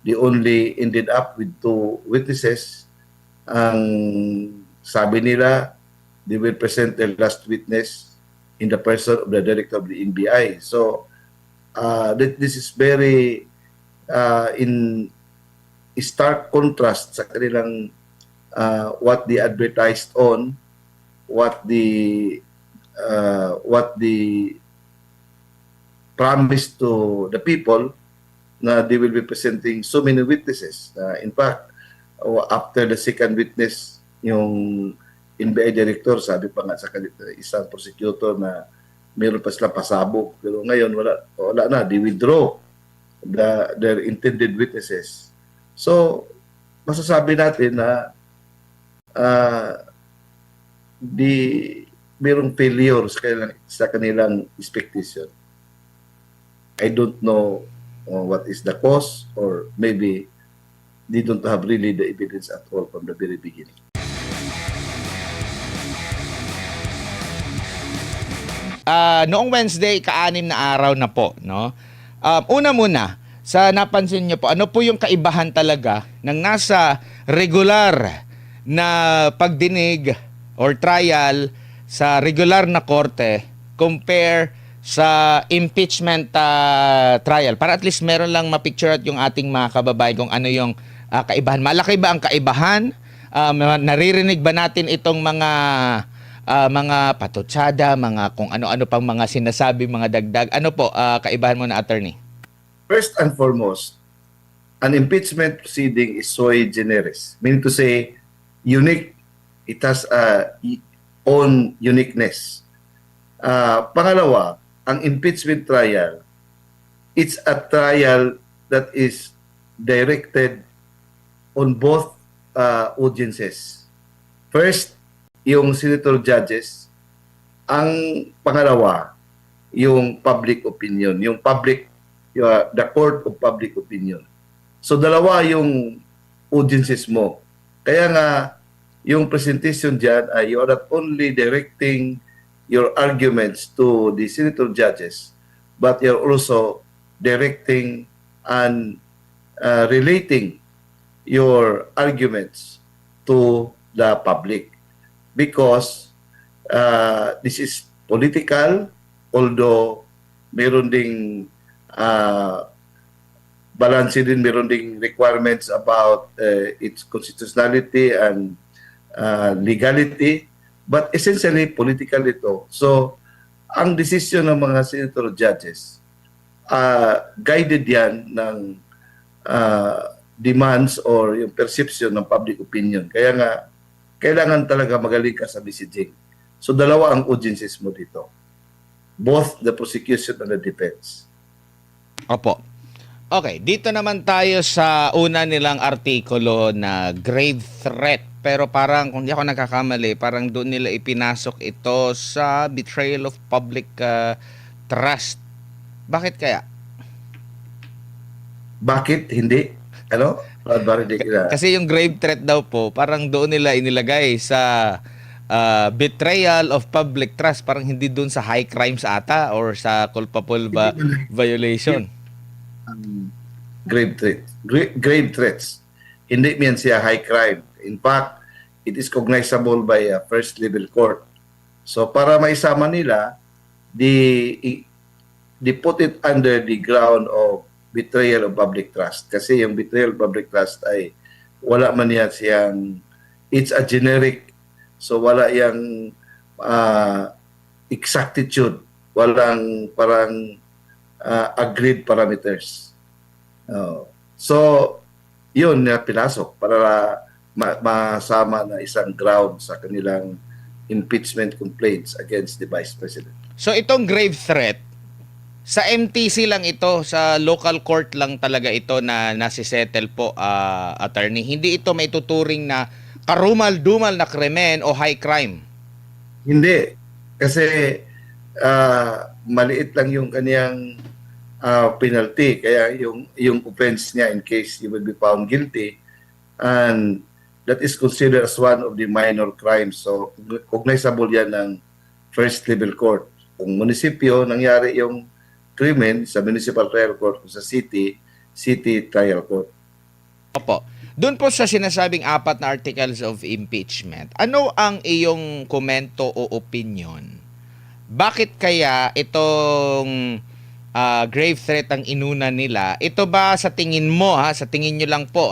they only ended up with 2 witnesses. Ang sabi nila, they will present their last witness in the person of the director of the NBI. So, this is very in stark contrast sa kanilang what they advertised on, what the promise to the people na they will be presenting so many witnesses. In fact, after the second witness, yung NBI director, sabi pa nga sa isang prosecutor na meron pa sila pasabog. Pero ngayon, wala na. They withdraw their intended witnesses. So, masasabi natin na merong failure sa kanilang expectation. I don't know what is the cause, or maybe they don't have really the evidence at all from the very beginning. Noong Wednesday, ka-6 na araw na po, no? Una muna, sa napansin niyo po, ano po yung kaibahan talaga ng nasa regular na pagdinig or trial sa regular na korte compare sa impeachment trial? Para at least meron lang ma-picture at yung ating mga kababayan kung ano yung kaibahan. Malaki ba ang kaibahan? Naririnig ba natin itong mga patutsada, mga kung ano-ano pang mga sinasabi, mga dagdag? Ano po kaibahan mo na, attorney? First and foremost, an impeachment proceeding is sui generis, meaning to say unique. It has own uniqueness. Pangalawa, ang impeachment trial, it's a trial that is directed on both audiences. First, yung senator judges. Ang pangalawa, yung public opinion, the court of public opinion. So dalawa yung audiences mo. Kaya nga, yung presentation dyan ay you are not only directing your arguments to the senator judges, but you're also directing and relating your arguments to the public. Because this is political, although meron ding balance din, meron ding requirements about its constitutionality and legality, but essentially political ito. So, ang desisyon ng mga senator judges, guided yan ng demands or yung perception ng public opinion. Kaya nga, kailangan talaga magaling ka sa messaging. So, dalawa ang audiences mo dito. Both the prosecution and the defense. Opo. Okay, dito naman tayo sa una nilang artikulo na grave threat. Pero parang, kung di ako nagkakamali, parang doon nila ipinasok ito sa betrayal of public trust. Bakit kaya? Bakit hindi? Ano? Kasi yung grave threat daw po, parang doon nila inilagay sa betrayal of public trust. Parang hindi doon sa high crimes ata or sa culpable violation. Grave threat. Grave threats. Hindi yan siya high crime. In fact, it is cognizable by a first level court. So para maisama nila, they put it under the ground of betrayal of public trust. Kasi yung betrayal of public trust ay wala man yan siyang, it's a generic. So wala yung exactitude. Walang parang agreed parameters. So yun na pinasok para masama na isang ground sa kanilang impeachment complaints against the Vice President. So itong grave threat, sa MTC lang ito, sa local court lang talaga ito na nasisettle po, attorney. Hindi ito may tuturing na karumal-dumal na krimen o high crime. Hindi. Kasi maliit lang yung kaniyang penalty. Kaya yung offense niya in case he will be found guilty, and that is considered as one of the minor crimes. So, cognizable yan ng first level court. Kung munisipyo, nangyari yung krimen sa municipal trial court, kung sa city trial court. Opo. Doon po sa sinasabing apat na articles of impeachment, ano ang iyong komento o opinion? Bakit kaya itong grave threat ang inuna nila? Ito ba sa tingin mo, sa tingin nyo lang po,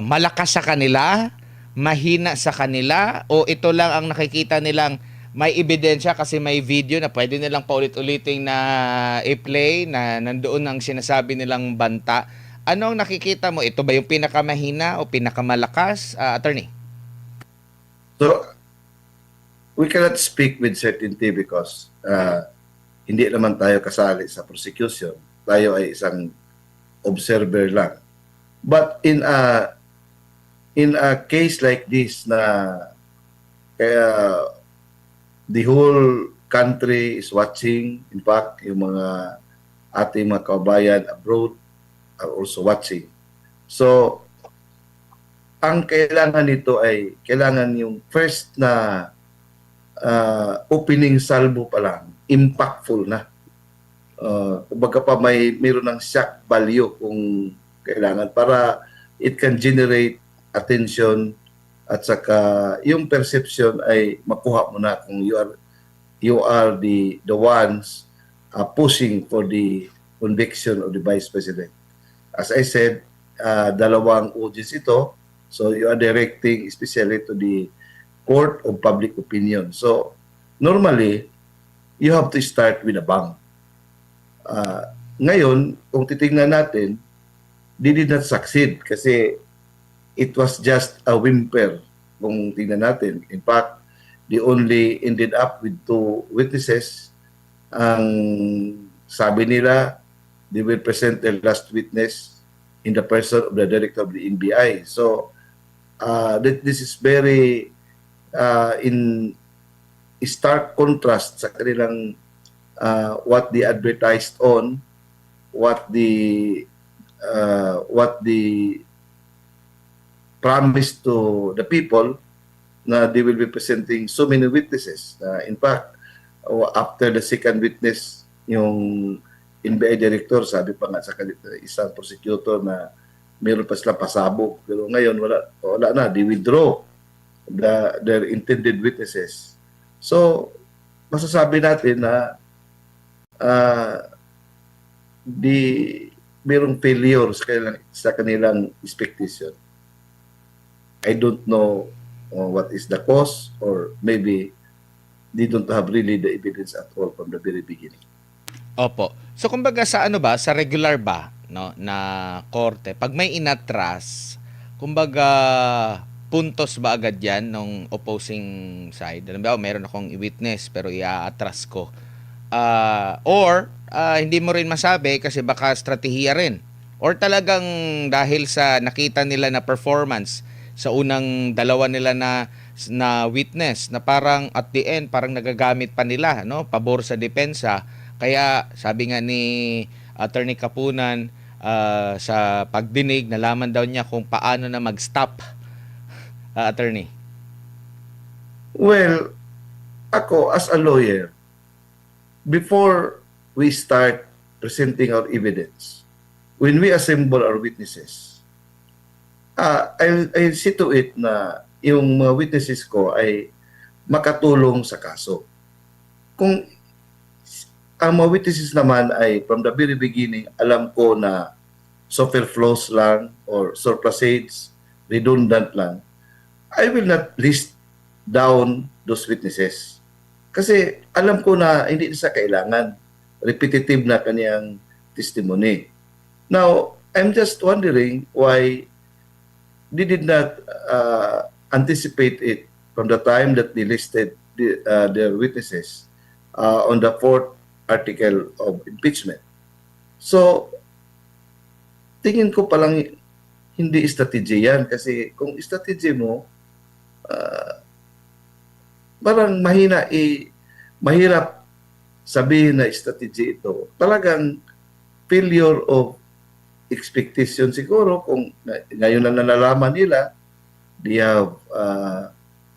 malakas sa kanila, mahina sa kanila, o ito lang ang nakikita nilang may ebidensya kasi may video na pwede nilang paulit-uliting na i-play na nandoon ang sinasabi nilang banta? Ano ang nakikita mo? Ito ba yung pinakamahina o pinakamalakas, attorney? So, we cannot speak with certainty because hindi naman tayo kasali sa prosecution. Tayo ay isang observer lang. But in a case like this na kaya the whole country is watching, in fact, yung mga ating mga kababayan abroad are also watching. So, ang kailangan nito ay kailangan yung first na opening salvo pa lang, impactful na. Kumbaga pa mayroon ng shock value kung kailangan para it can generate attention at saka yung perception ay makuha mo na kung you are the ones pushing for the conviction of the Vice President. As I said, dalawang audience ito. So you are directing especially to the court of public opinion. So normally, you have to start with a bang. Ngayon, kung titingnan natin, they did not succeed kasi it was just a whimper kung tingnan natin. In fact, they only ended up with 2 witnesses. Ang sabi nila, they will present their last witness in the person of the director of the NBI. So, this is very in stark contrast sa kanilang what they advertised on, what the promise to the people na they will be presenting so many witnesses. In fact, after the second witness, yung NBI director, sabi pa nga sa isang prosecutor na meron pa silang pasabog. Pero ngayon, wala na. They withdraw their intended witnesses. So, masasabi natin na merong failure sa kanilang expectation. I don't know what is the cause, or maybe they don't have really the evidence at all from the very beginning. Opo. So kumbaga sa sa regular ba na korte, pag may inatras, kumbaga puntos ba agad 'yan ng opposing side? Halimbawa, meron akong i-witness pero i-atras ko. Or hindi mo rin masabi kasi baka strategiya rin. Or talagang dahil sa nakita nila na performance sa unang dalawa nila na witness na parang at the end parang nagagamit pa nila pabor sa depensa. Kaya sabi nga ni Attorney Kapunan sa pagdinig, nalaman daw niya kung paano na mag-stop, attorney. Well, ako as a lawyer, before we start presenting our evidence, when we assemble our witnesses, I'll see to it na yung mga witnesses ko ay makatulong sa kaso. Kung ang mga witnesses naman ay from the very beginning, alam ko na superfluous lang or surplusage, redundant lang, I will not list down those witnesses. Kasi alam ko na hindi sa kailangan. Repetitive na kaniyang testimony. Now, I'm just wondering why they did not anticipate it from the time that they listed their witnesses on the 4th article of impeachment. So, tingin ko palang hindi strategy yan kasi kung strategy mo, parang mahirap sabihin na strategy ito. Talagang failure of expectation siguro kung ngayon na nalalaman nila, they have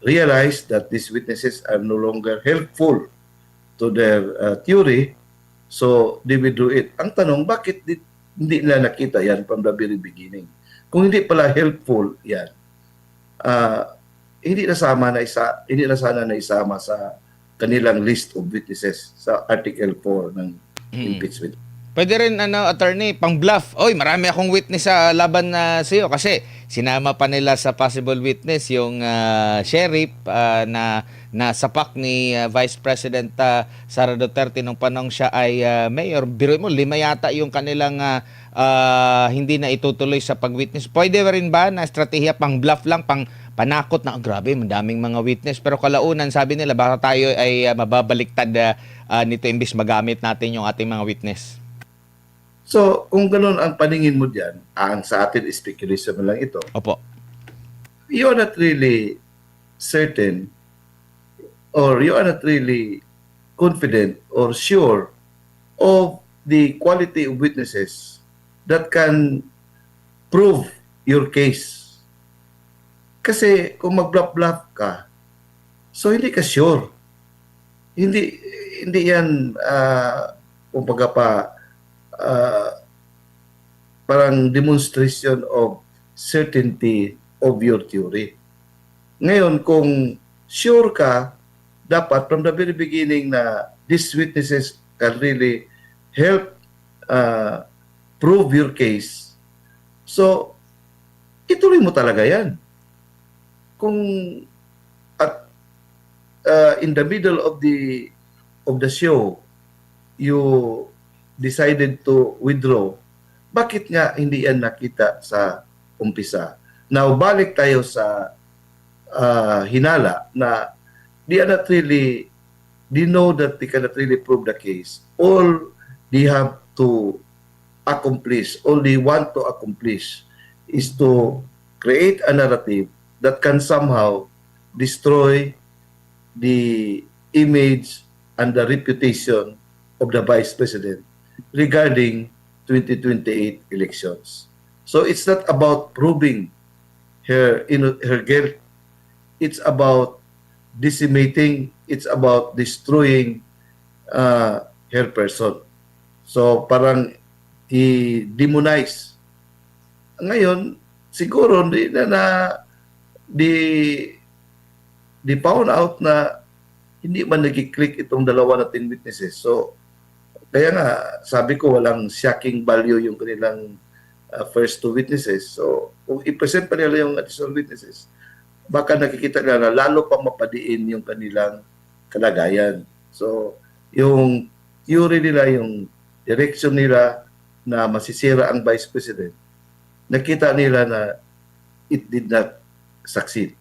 realized that these witnesses are no longer helpful to their theory, so they withdraw it. Ang tanong, bakit hindi nila nakita yan from the very beginning? kung hindi pala helpful yan, ah, hindi na sana na isama sa kanilang list of witnesses sa Article 4 ng impeachment. Pwede rin attorney, pang bluff. Oy, marami akong witness sa laban na sa iyo kasi sinama pa nila sa possible witness yung sheriff na nasapak ni Vice President Sara Duterte nung panahon siya ay mayor. Biro mo, 5 yata yung kanilang hindi na itutuloy sa pag-witness. Pwede rin ba na estratehiya pang bluff lang, pang panakot na grabe, madaming mga witness pero kalaunan sabi nila baka tayo ay mababaliktad nito imbis magamit natin yung ating mga witness. So, kung ganun ang paningin mo diyan, ang sa atin speculation lang ito, Opo. you are not really certain or you are not really confident or sure of the quality of witnesses that can prove your case. Kasi kung mag-bluff-bluff ka, so hindi ka sure. Hindi yan kumbaga pa parang demonstration of certainty of your theory. Ngayon, kung sure ka, dapat from the very beginning na these witnesses can really help prove your case. So, ituloy mo talaga yan. Kung at in the middle of the show, you decided to withdraw, bakit nga hindi yan nakita sa umpisa? Now, balik tayo sa hinala na they know that they cannot really prove the case. All they have to accomplish, all they want to accomplish is to create a narrative that can somehow destroy the image and the reputation of the Vice President regarding 2028 elections. So it's not about proving her guilt. It's about decimating. It's about destroying her person. So parang i-demonize. Ngayon, siguro di found out na hindi man nag-click itong dalawa nating witnesses. So kaya nga, sabi ko walang shocking value yung kanilang first two witnesses. So, kung i-present pa nila yung additional witnesses, baka nakikita nila na lalo pang mapadiin yung kanilang kalagayan. So, yung theory nila, yung direction nila na masisira ang Vice President, nakita nila na it did not succeed.